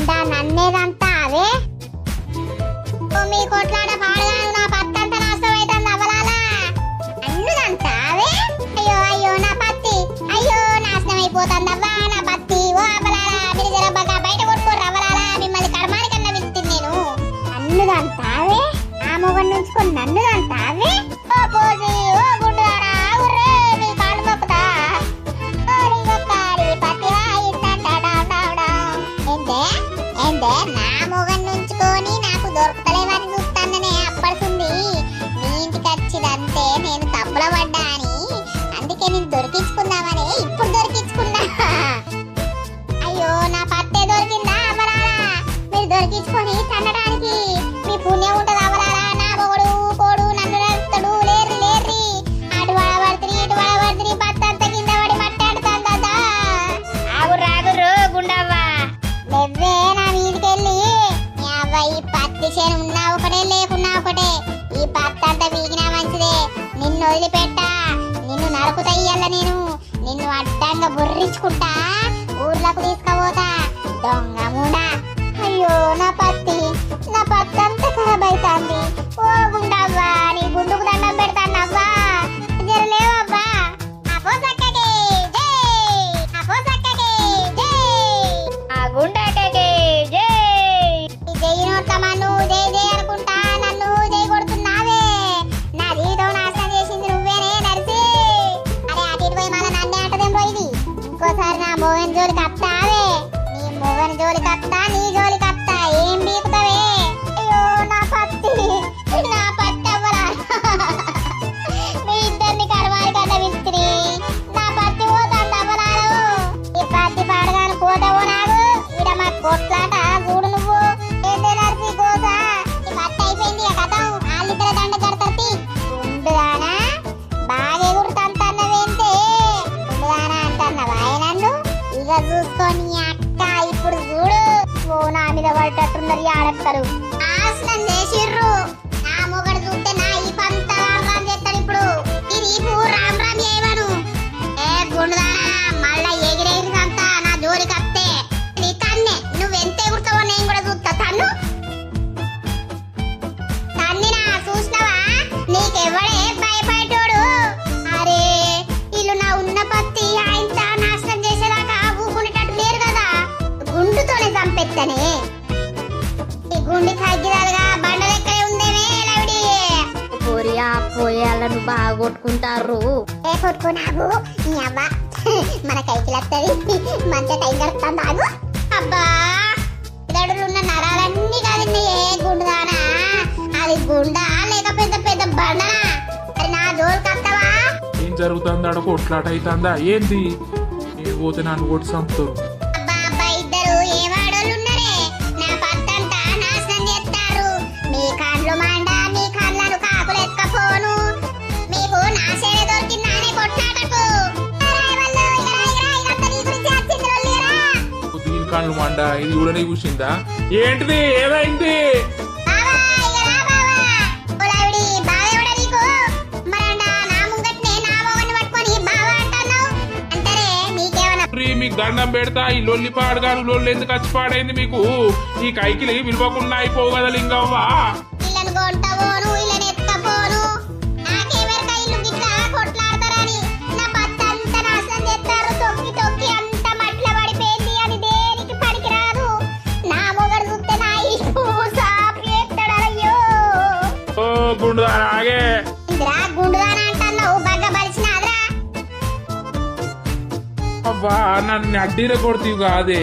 నన్నేదంతా అవే మీ కొట్లాడ పాడగాను నా పత్తంతా నాశనం అవుతుంది అవ్వలాలా అన్నుదంతా అవే అయ్యో అయ్యో నా పత్తి అయ్యో నాశనం అయిపోతుందవ్వా నా పత్తి ఓ అవ్వలాలా మీరు జరబ్బగా బయట కొట్టుకోరు అవ్వలాలా మిమ్మల్ని కర్మాని కన్నా విత్తి నేను అన్నుదంతా అవే ఆ మొగన్ నుంచుకొని నన్నుదంతా అవే ఓ పోసి ఓ గుండుదారా ఉర్రే నీ కాళ్ళు మొక్కుతా నా మొగన్ నుంచుకొని నాకు దొరకలేవని చూస్తాననే అప్పడుతుంది నీ ఇంటికి వచ్చిదంతే నేను తప్పుల పడ్డా అని అందుకే నేను దొరికించుకుందామని ఇప్పుడు దొరికించుకున్నా అయ్యో నా పత్తే దొరికిందా అవరాలా మీరు దొరికించుకొని తన్నడానికి మీ పుణ్యం ఉంటది అవరాలా నా మొగడు కోడు నన్ను నడుస్తాడు లేర్రి లేర్రి అటు వడబడుతుంది ఇటు వడబడుతుంది పత్తంతా కింద పడి మట్టాడుతుందా ఆగుర్రు గుండవ్వా నువ్వే నా వీధికెళ్ళి ఈ పత్తి చేను ఉన్నా ఒకటే లేకున్నా ఒకటే ఈ పత్తి అంతా వీగినా మంచిదే నిన్ను వదిలిపెట్టా నిన్ను నరుకుతా ఇయ్యాల నేను నిన్ను అడ్డంగా బుర్రించుకుంటా ఊర్లకు తీసుకుపోతా దొంగ మూడా అయ్యో నా పత్తి అంతా ఖరాబ్ అవుతుంది ఓ గుండవ్వా నీ గుండుకు దండం పెడతానవ్వా జరలేవవ్వా అపో సక్కకి జై అపో సక్కకి జై ఆ గుండకి జై జై నోట్లమన్ను జై జై అనుకుంటా నన్ను జై కొడుతున్నావే నా జీవితం నాశనం చేసింది నువ్వేనే నడిచి అరే అటు ఇటు పోయి మళ్ళీ నన్నే అంటదేం పోయింది ఇంకోసారి నా మొగన్ జోలికి వస్తావే నీ మొగన్ జోలికి వస్తా నీ జోలికి వస్తా ఏం బీకుతావే అయ్యో నా పత్తి అవ్వరా మీ ఇద్దరిని కడవాలి కన్నా విసిరి నా పత్తి పోతాంది అవ్వరాలు ఈ పత్తి పాడగాను పోతావో నాకు ఈడ మా కొట్లాట చూడు నువ్వు ఏంటే నర్సి కోస ఈ పత్తి అయిపోయింది ఇక కథం వాళ్ళిద్దర దండ కడతీ గుండుదానా బాగా ఎగురుతంతన్నవేంటే గుండుదానా అంటన్నవా నన్ను ఇక చూసుకొని అక్క ఇప్పుడు చూడు ఓ నా మీద పడేటట్టున్నారు ఈ ఆడక్కలు నాశనం చేసిర్రు నా మొగడు చూస్తే నా ఈ పంత రామ్ చేస్తాడు ఇప్పుడు ఇది రామ్ రామ్ చేయమను ఏ గుండుదానా మళ్ళా ఎగిరేసినంతా నా జోలికి వస్తే నీ తన్నే నువ్వెంత ఎగురుతావో నేను కూడా చూస్తా తన్నినా చూసినావా నీకెవడే భయపడేటోడు అరే వీళ్ళు నా ఉన్న పత్తి ఆయన నాశనం చేసేదాకా ఊకునేటట్టు లేరు కదా గుండుతోనే చంపెత్తనే ఈ గుండి తగ్గిదాలుగా బండ లెక్కలే ఉందేమే లవిడి పోరియా పోయాలను బాగా కొట్టుకుంటారు ఏ కొట్టుకున్నాగు నీ అవ్వ మన కైకిలు వస్తుంది మంచిగా టైం గడుపుతాను ఆగు అబ్బా ఇదడులున్న నరాలన్నీ కాదండి ఏ గుండుదానా అది గుండా లేక పెద్ద పెద్ద బండనా అది నా జోలికి వస్తావా ఏం జరుగుతుంది ఆడ కొట్లాట అవుతుందా ఏంది ఏ పోతే నన్ను కొట్టి చంపుతారు అబ్బా అబ్బా ఇద్దరు ఏ వాడోళ్ళు ఉన్నారే నా పత్తంతా నాశనం చేస్తారు మీ కాళ్ళు మాండ మీ కాళ్ళను కాకులు ఎత్తుకపోను మీకు నా సేనే దొరికిందానే కొట్లాటకు దీని కళ్ళు మండ ఇది కూడా నీ కూర్చుందా ఏంటిది ఏమైంది మీకు దండం పెడతా ఈ లొల్లి పాడుగాను లొల్లి ఎందుకు వచ్చి పాడైంది మీకు ఈ కైకిలి విలువకుండా అయిపోవు కదా లింగవ్వా ఓ గుండుదానా ఆగే అబ్బా నన్ను అడ్డీర కొడుతీవి కాదే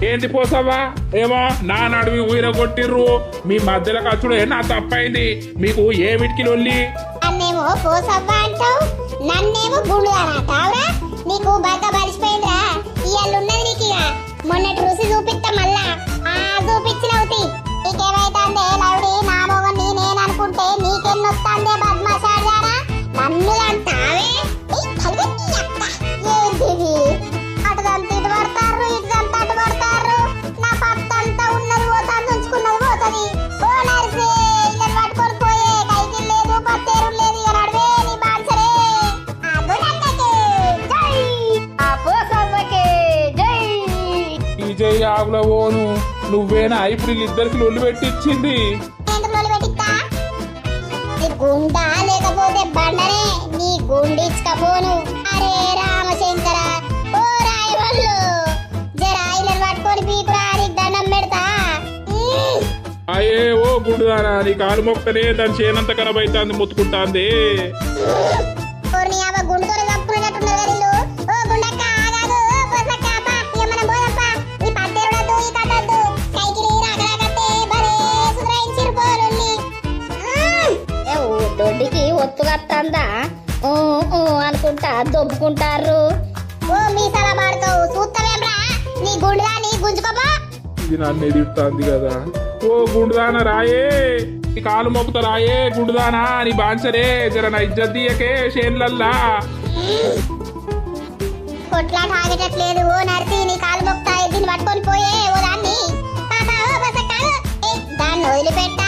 ఏంటి పోసావా ఏమో నా నడువి ఊర కొట్టిర్రు మీ మధ్యలో ఖర్చుడు నా తప్పైంది మీకు ఏమిటికి లొల్లి నన్నేమో పోసవ్వా అంటావు నన్నేమో గుండుదానా కావురా నీకు బాగా బలిసిపోయిందిరా ఇయ్యాలున్నది నీకు ఇక మొన్నటి రుచి చూపిస్తా మళ్ళా చూపించినవుతి నీకేమైతుందే లవుడి నా మొగని నేననుకుంటే నీకెన్నొస్తాందే బద్మాషాడారా నన్ను అంటావే ఏంటిది అటుదంతా ఇటు పడతారు ఇటుదంతా అటు పడతారు నా పత్తంతా చెయ్యి ఆగుల పోను నువ్వేనా ఇప్పుడు వీళ్ళిద్దరికి లొల్లి పెట్టించింది ఎందుకు లొల్లి పెట్టిస్తా? నీ గుండా లేకపోతే బండనే నీ గుండిచ్చుకపోను. అరే రామశంకర ఓ రాయవల్లు జర ఆయిలను పట్టుకొని పీకురా నీకు దండం పెడతా. అయ్యే ఓ గుండుదానా నీ కాలు మొక్కనే దాని చేనంత ఖరాబ్ అవుతుంది ముత్తుకుంటాంది నీ అవ్వ గుండుతో చంపుకున్నట్టున్నారు కదా వీళ్ళు. ఓ గుండక్క ఆగాదు, ఓ పోసక్క అబ్బా, ఇక మనం పోదప్పా. ఈ పత్తేరుడద్దు, ఈ కట్టద్దు, కైకిలి రాకరాకత్తే భలే సుధరాయించిరు పోరుల్ని. ఏ దొడ్డికి ఒత్తుగత్తందా ఊ ఊ అనుకుంటా దొబ్బుకుంటారు. ఓ మీసాల మాడుతావు చూస్తావేమ్రా నీ గుండుదా నీ గుంజుకోపో. ఇది నన్ను ఎదుగుతుంది కదా ఓ గుండుదాన రాయే నీ కాలు మొక్కుతా రాయే గుండుదానా నీ బాంచరే జర నా ఇజ్జత్ తీయకే షేన్లల్లా కొట్లాట ఆగేటట్లేదు. ఓ నర్సి నీ కాలు మొక్తా దీన్ని పట్టుకొని పోయే ఓ దాన్ని. పాపా ఓ బసక్క దాన్ని వదిలిపెట్ట